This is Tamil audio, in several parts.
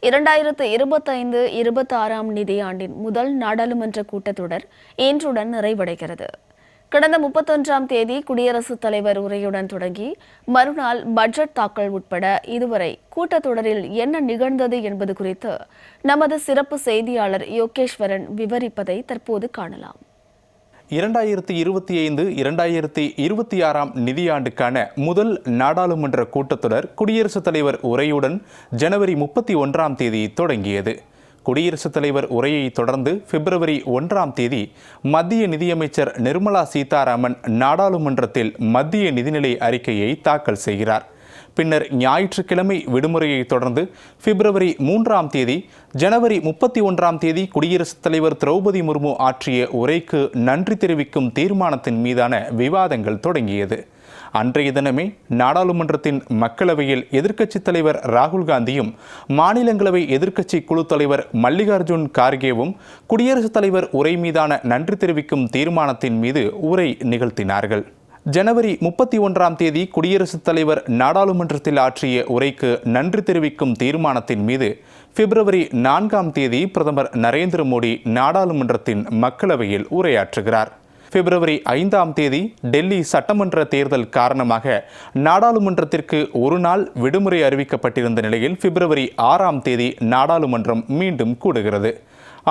2025-26ஆம் நிதியாண்டின் முதல் நாடாளுமன்ற கூட்டத்தொடர் இன்றுடன் நிறைவடைகிறது. கடந்த 31ஆம் தேதி குடியரசுத் தலைவர் உரையுடன் தொடங்கி மறுநாள் பட்ஜெட் தாக்கல் உட்பட இதுவரை கூட்டத்தொடரில் என்ன நிகழ்ந்தது என்பது குறித்து நமது சிறப்பு செய்தியாளர் யோகேஸ்வரன் விவரிப்பதை தற்போது காணலாம். 2025-2026ஆம் நிதியாண்டுக்கான முதல் நாடாளுமன்ற கூட்டத்தொடர் குடியரசுத் தலைவர் உரையுடன் ஜனவரி 31ஆம் தேதி தொடங்கியது. குடியரசுத் தலைவர் உரையை தொடர்ந்து பிப்ரவரி 1ஆம் தேதி மத்திய நிதியமைச்சர் நிர்மலா சீதாராமன் நாடாளுமன்றத்தில் மத்திய நிதிநிலை அறிக்கையை தாக்கல் செய்கிறார். பின்னர் ஞாயிற்றுக்கிழமை விடுமுறையை தொடர்ந்து பிப்ரவரி 3ஆம் தேதி ஜனவரி 31ஆம் தேதி குடியரசுத் தலைவர் திரௌபதி முர்மு ஆற்றிய உரைக்கு நன்றி தெரிவிக்கும் தீர்மானத்தின் மீதான விவாதங்கள் தொடங்கியது. அன்றைய தினமே நாடாளுமன்றத்தின் மக்களவையில் எதிர்க்கட்சித் தலைவர் ராகுல் காந்தியும் மாநிலங்களவை எதிர்க்கட்சி குழு தலைவர் மல்லிகார்ஜுன் கார்கேவும் குடியரசுத் தலைவர் உரை மீதான நன்றி தெரிவிக்கும் தீர்மானத்தின் மீது உரை நிகழ்த்தினார்கள். ஜனவரி 31ஆம் தேதி குடியரசுத் தலைவர் நாடாளுமன்றத்தில் ஆற்றிய உரைக்கு நன்றி தெரிவிக்கும் தீர்மானத்தின் மீது பிப்ரவரி 4ஆம் தேதி பிரதமர் நரேந்திர மோடி நாடாளுமன்றத்தின் மக்களவையில் உரையாற்றுகிறார். பிப்ரவரி 5ஆம் தேதி டெல்லி சட்டமன்ற தேர்தல் காரணமாக நாடாளுமன்றத்திற்கு ஒரு நாள் விடுமுறை அறிவிக்கப்பட்டிருந்த நிலையில் பிப்ரவரி 6ஆம் தேதி நாடாளுமன்றம் மீண்டும் கூடுகிறது.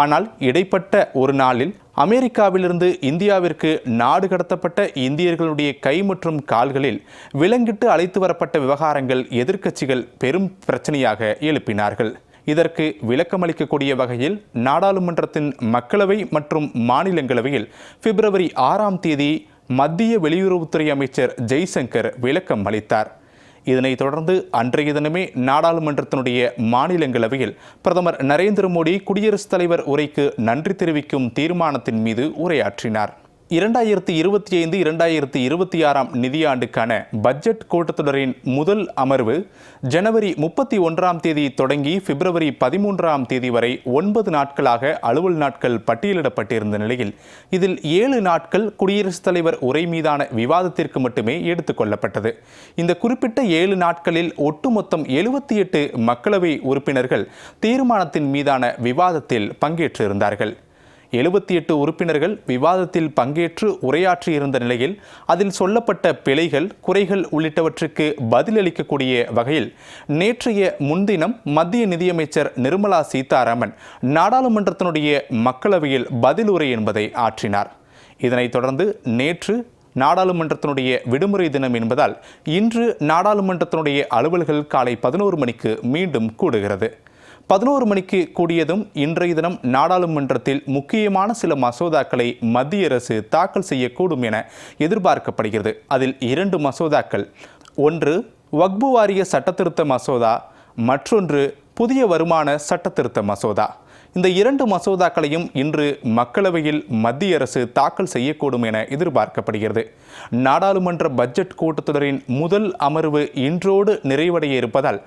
ஆனால் இடைப்பட்ட ஒரு நாளில் அமெரிக்காவிலிருந்து இந்தியாவிற்கு நாடு கடத்தப்பட்ட இந்தியர்களுடைய கை மற்றும் கால்களில் விலங்கிட்டு அழைத்து வரப்பட்ட விவகாரங்கள் எதிர்க்கட்சிகள் பெரும் பிரச்சனையாக எழுப்பினார்கள். இதற்கு விளக்கமளிக்கக்கூடிய வகையில் நாடாளுமன்றத்தின் மக்களவை மற்றும் மாநிலங்களவையில் பிப்ரவரி 6ஆம் தேதி மத்திய வெளியுறவுத்துறை அமைச்சர் ஜெய்சங்கர் விளக்கம் அளித்தார். இதனைத் தொடர்ந்து அன்றைய தினமே நாடாளுமன்றத்தினுடைய மாநிலங்களவையில் பிரதமர் நரேந்திர மோடி குடியரசுத் தலைவர் உரைக்கு நன்றி தெரிவிக்கும் தீர்மானத்தின் மீது உரையாற்றினார். 2025-2026ஆம் நிதியாண்டுக்கான பட்ஜெட் கூட்டத்தொடரின் முதல் அமர்வு ஜனவரி 31ஆம் தேதி தொடங்கி பிப்ரவரி 13ஆம் தேதி வரை 9 நாட்களாக அலுவல் நாட்கள் பட்டியலிடப்பட்டிருந்த நிலையில் இதில் 7 நாட்கள் குடியரசுத் தலைவர் உரை மீதான விவாதத்திற்கு மட்டுமே எடுத்துக் கொள்ளப்பட்டது. இந்த குறிப்பிட்ட 7 நாட்களில் ஒட்டுமொத்தம் 78 மக்களவை உறுப்பினர்கள் தீர்மானத்தின் மீதான விவாதத்தில் பங்கேற்றிருந்தார்கள். 78 உறுப்பினர்கள் விவாதத்தில் பங்கேற்று உரையாற்றியிருந்த நிலையில் அதில் சொல்லப்பட்ட பிழைகள், குறைகள் உள்ளிட்டவற்றுக்கு பதிலளிக்கக்கூடிய வகையில் நேற்றைய முன்தினம் மத்திய நிதியமைச்சர் நிர்மலா சீதாராமன் நாடாளுமன்றத்தினுடைய மக்களவையில் பதிலுரை என்பதை ஆற்றினார். இதனைத் தொடர்ந்து நேற்று நாடாளுமன்றத்தினுடைய விடுமுறை தினம் என்பதால் இன்று நாடாளுமன்றத்தினுடைய அலுவல்கள் காலை 11 மணிக்கு மீண்டும் கூடுகிறது. 11 மணிக்கு கூடியதும் இன்றைய தினம் நாடாளுமன்றத்தில் முக்கியமான சில மசோதாக்களை மத்திய அரசு தாக்கல் செய்யக்கூடும் என எதிர்பார்க்கப்படுகிறது. அதில் 2 மசோதாக்கள், ஒன்று வக்பு வாரிய சட்டத்திருத்த மசோதா, மற்றொன்று புதிய வருமான சட்டத்திருத்த மசோதா. இந்த 2 மசோதாக்களையும் இன்று மக்களவையில் மத்திய அரசு தாக்கல் செய்யக்கூடும் என எதிர்பார்க்கப்படுகிறது. நாடாளுமன்ற பட்ஜெட் கூட்டத்தொடரின் முதல் அமர்வு இன்றோடு நிறைவடைய இருப்பதால்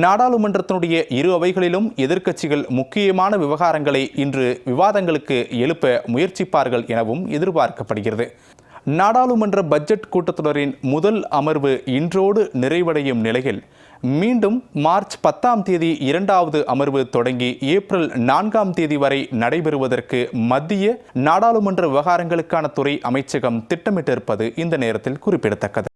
நாடாளுமன்றத்தினுடைய இரு அவைகளிலும் எதிர்க்கட்சிகள் முக்கியமான விவகாரங்களை இன்று விவாதங்களுக்கு எழுப்ப முயற்சிப்பார்கள் எனவும் எதிர்பார்க்கப்படுகிறது. நாடாளுமன்ற பட்ஜெட் கூட்டத்தொடரின் முதல் அமர்வு இன்றோடு நிறைவடையும் நிலையில் மீண்டும் மார்ச் 10ஆம் தேதி 2வது அமர்வு தொடங்கி ஏப்ரல் 4ஆம் தேதி வரை நடைபெறுவதற்கு மத்திய நாடாளுமன்ற விவகாரங்களுக்கான துறை அமைச்சகம் திட்டமிட்டிருப்பது இந்த நேரத்தில் குறிப்பிடத்தக்கது.